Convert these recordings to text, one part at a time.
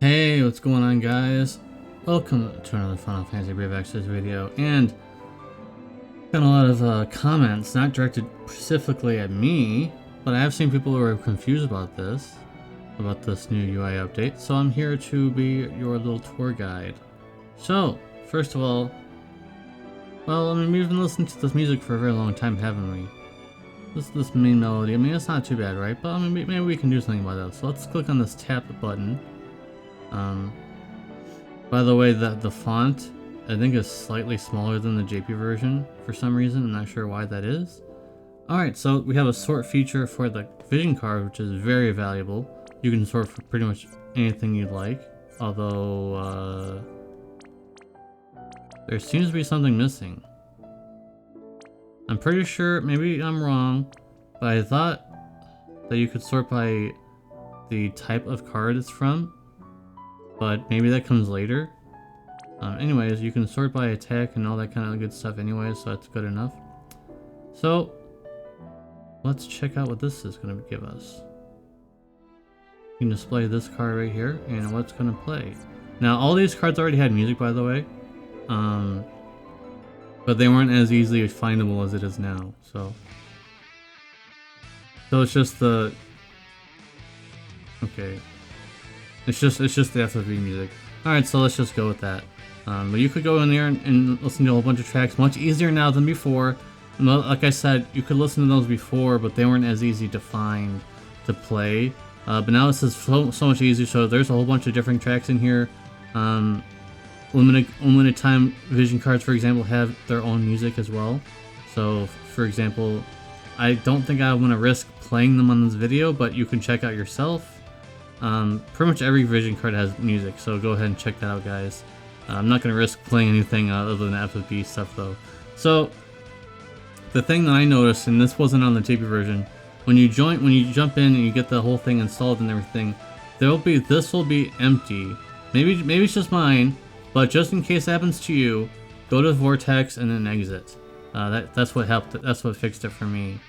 Hey, what's going on, guys? Welcome to another Final Fantasy Brave Extras video, and got a lot of comments, not directed specifically at me, but I have seen people who are confused about this new UI update, so I'm here to be your little tour guide. So, first of all, well, I mean, we've been listening to this music for a very long time, haven't we? This main melody, I mean, it's not too bad, right? But I mean, maybe we can do something about that. So let's click on this tap button. By the way, the font, I think, is slightly smaller than the JP version for some reason. I'm not sure why that is. Alright, so we have a sort feature for the vision card, which is very valuable. You can sort for pretty much anything you'd like. Although, there seems to be something missing. I'm pretty sure, maybe I'm wrong, but I thought that you could sort by the type of card it's from. But maybe that comes later. Anyways, you can sort by attack and all that kind of good stuff anyways, so that's good enough. So, let's check out what this is going to give us. You can display this card right here, and what's going to play. Now, all these cards already had music, by the way. But they weren't as easily findable as it is now, so it's just the... Okay. It's just the FFBE music. Alright, so let's just go with that. But you could go in there and listen to a whole bunch of tracks, much easier now than before. Like I said, you could listen to those before, but they weren't as easy to find to play. But now this is so much easier, so there's a whole bunch of different tracks in here. Limited time vision cards, for example, have their own music as well. So, for example, I don't think I want to risk playing them on this video, but you can check out yourself. Pretty much every vision card has music, so go ahead and check that out, guys. I'm not going to risk playing anything other than FFBE stuff, though. So, the thing that I noticed, and this wasn't on the JP version, when you jump in and you get the whole thing installed and everything, this will be empty. Maybe it's just mine, but just in case it happens to you, go to Vortex and then exit. That's what helped. That's what fixed it for me.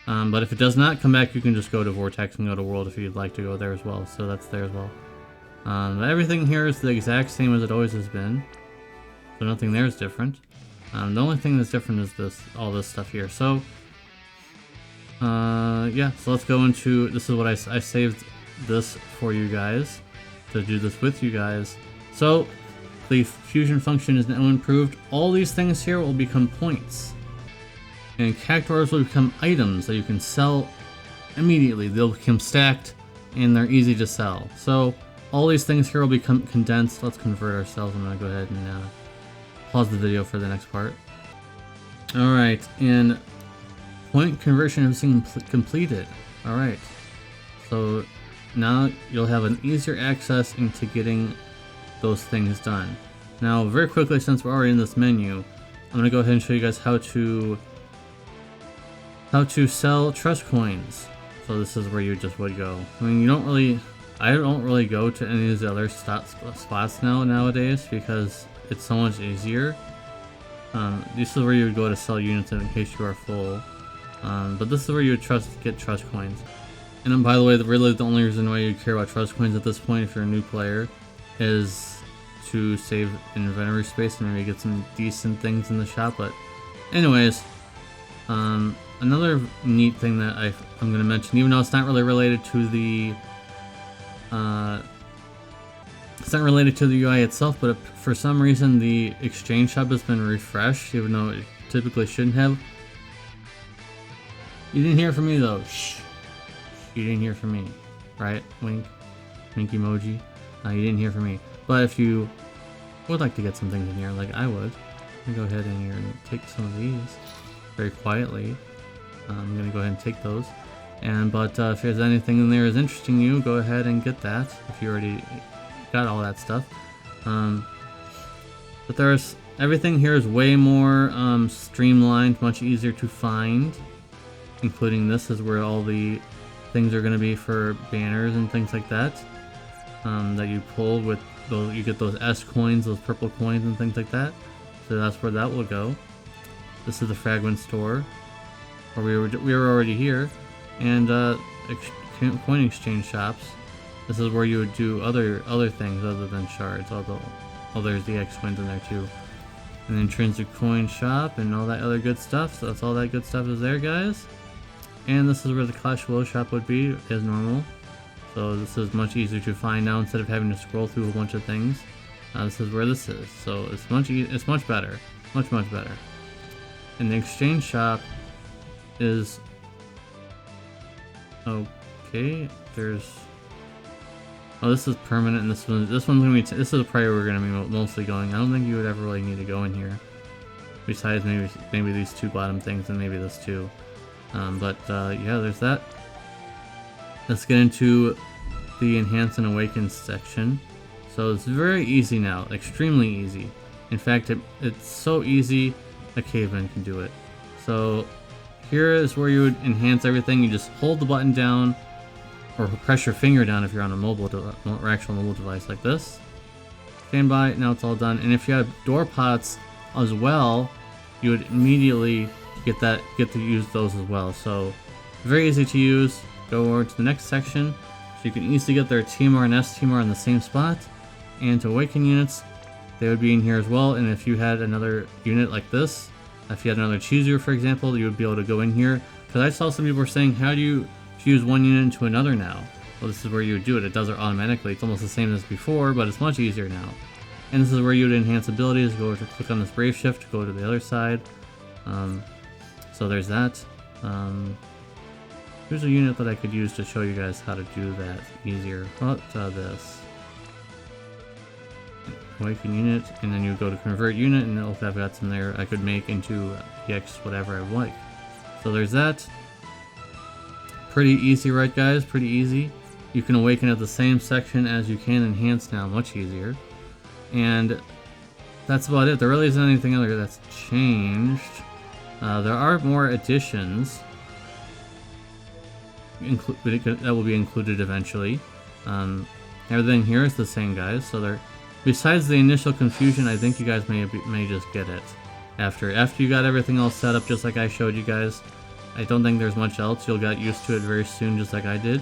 But if it does not come back, you can just go to Vortex and go to World if you'd like to go there as well. So that's there as well. But everything here is the exact same as it always has been. So nothing there is different. The only thing that's different is all this stuff here. So, yeah. So let's go into, this is what I saved this for you guys, to do this with you guys. So, the fusion function is now improved. All these things here will become points. And cactuars will become items that you can sell immediately. They'll become stacked, and they're easy to sell. So all these things here will become condensed. Let's convert ourselves. I'm going to go ahead and pause the video for the next part. Alright, and point conversion has been completed. Alright, so now you'll have an easier access into getting those things done. Now, very quickly, since we're already in this menu, I'm going to go ahead and show you guys how to sell trust coins. So this is where you just would go. I mean, I don't really go to any of the other spots nowadays because it's so much easier. This is where you would go to sell units in case you are full. But this is where you would get trust coins. And then, by the way, really the only reason why you care about trust coins at this point, if you're a new player, is to save inventory space and maybe get some decent things in the shop. But anyways, another neat thing that I'm going to mention, even though it's not really related to the UI itself, but for some reason the exchange shop has been refreshed, even though it typically shouldn't have. You didn't hear from me though. Shh. You didn't hear from me, right? Wink emoji. You didn't hear from me. But if you would like to get some things in here, like I would, go ahead in here and take some of these very quietly. I'm gonna go ahead and take those. But if there's anything in there is interesting you, go ahead and get that if you already got all that stuff. But everything here is way more streamlined, much easier to find, including this is where all the things are going to be for banners and things like that. That you pull with those, you get those S coins, those purple coins and things like that. So that's where that will go. This is the fragment store, where we were already here, and coin exchange shops. This is where you would do other things other than shards, although there's the X coins in there too. An intrinsic coin shop and all that other good stuff. So that's all that good stuff is there, guys. And this is where the Clash Royale shop would be, as normal. So this is much easier to find now instead of having to scroll through a bunch of things. This is where this is. So it's much better, much better. And the exchange shop is okay. This is permanent, and this one's gonna be. This is probably where we're gonna be mostly going. I don't think you would ever really need to go in here. Besides maybe these two bottom things and maybe this too. Yeah, there's that. Let's get into the Enhance and Awaken section. So it's very easy now, extremely easy. In fact, it's so easy a caveman can do it. So here is where you would enhance everything. You just hold the button down, or press your finger down if you're on a mobile or actual mobile device like this. Stand by. Now it's all done. And if you have door pots as well, you would immediately get to use those as well. So very easy to use. Go over to the next section, so you can easily get their TMR and STMR in the same spot. And to Awaken units, they would be in here as well. And if you had another unit like this, if you had another chooser, for example, you would be able to go in here. Because I saw some people were saying, how do you fuse one unit into another now? Well, this is where you would do it. It does it automatically. It's almost the same as before, but it's much easier now. And this is where you would enhance abilities. Go to click on this Brave Shift to go to the other side. So there's that. Here's a unit that I could use to show you guys how to do that easier. This. Awaken unit, and then you go to convert unit, and it'll have got some there I could make into EX whatever I like. So there's that. Pretty easy, right guys? Pretty easy. You can awaken at the same section as you can enhance now, much easier. And that's about it. There really isn't anything other that's changed. There are more additions that will be included eventually. Everything here is the same, guys. So besides the initial confusion, I think you guys may just get it after you got everything all set up, just like I showed you guys. I don't think there's much else. You'll get used to it very soon, just like I did.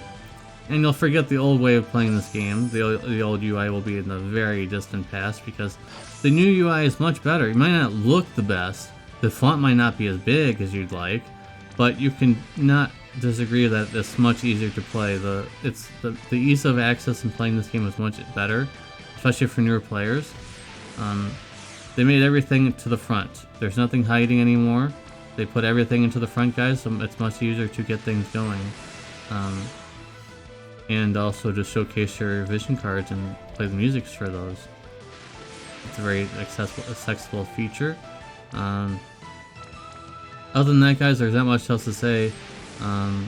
And you'll forget the old way of playing this game. The old UI will be in the very distant past, because the new UI is much better. It might not look the best. The font might not be as big as you'd like, but you can not disagree that it's much easier to play. The ease of access in playing this game is much better, especially for newer players. They made everything to the front. There's nothing hiding anymore. They put everything into the front, guys, so it's much easier to get things going. And also to showcase your vision cards and play the music for those. It's a very accessible feature. Other than that, guys, there's not much else to say. So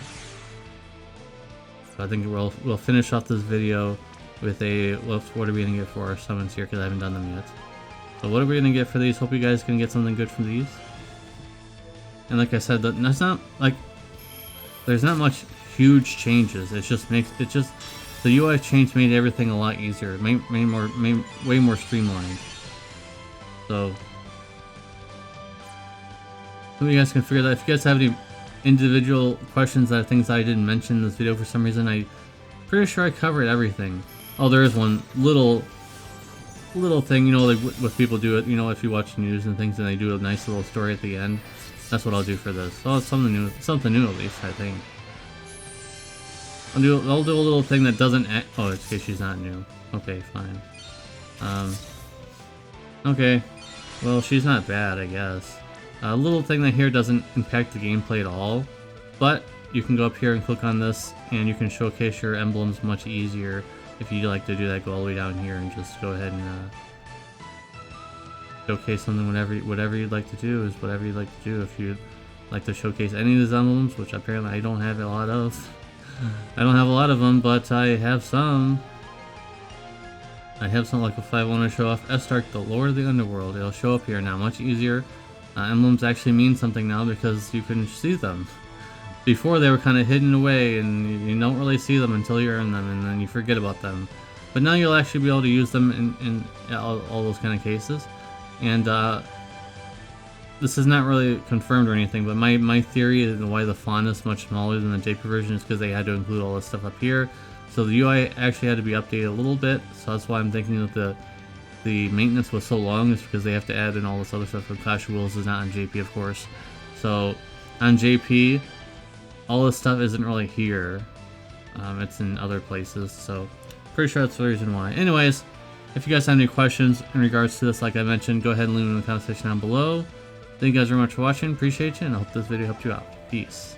I think we'll finish off this video with what are we gonna get for our summons here, because I haven't done them yet. So what are we gonna get for these? Hope you guys can get something good from these. And like I said, there's not much huge changes. The UI change made everything a lot easier, way more streamlined. So you guys can figure that. If you guys have any individual questions that things I didn't mention in this video for some reason, I'm pretty sure I covered everything. Oh, there is one little thing, you know, like what people do it, you know, if you watch news and things and they do a nice little story at the end. That's what I'll do for this. Oh, it's something new at least, I think. I'll do a little thing that doesn't oh, it's okay, she's not new. Okay, fine. Okay. Well, she's not bad, I guess. A little thing that here doesn't impact the gameplay at all, but you can go up here and click on this, and you can showcase your emblems much easier. If you'd like to do that, go all the way down here and just go ahead and showcase something. Whatever you'd like to do is whatever you'd like to do. If you'd like to showcase any of these emblems, which apparently I don't have a lot of. I don't have a lot of them, but I have some. Like if I want to show off Estark, the Lord of the Underworld, it'll show up here now, much easier. Emblems actually mean something now because you can see them. Before they were kind of hidden away and you don't really see them until you earn them, and then you forget about them. But now you'll actually be able to use them in all those kind of cases. And this is not really confirmed or anything, but my theory and why the font is much smaller than the JP version is because they had to include all this stuff up here. So the UI actually had to be updated a little bit, so that's why I'm thinking that the maintenance was so long, is because they have to add in all this other stuff. Clash of Wills is not on JP, of course. So on JP, all this stuff isn't really here. It's in other places, so pretty sure that's the reason why. Anyways, if you guys have any questions in regards to this, like I mentioned, go ahead and leave them in the comment section down below. Thank you guys very much for watching. Appreciate you, and I hope this video helped you out. Peace.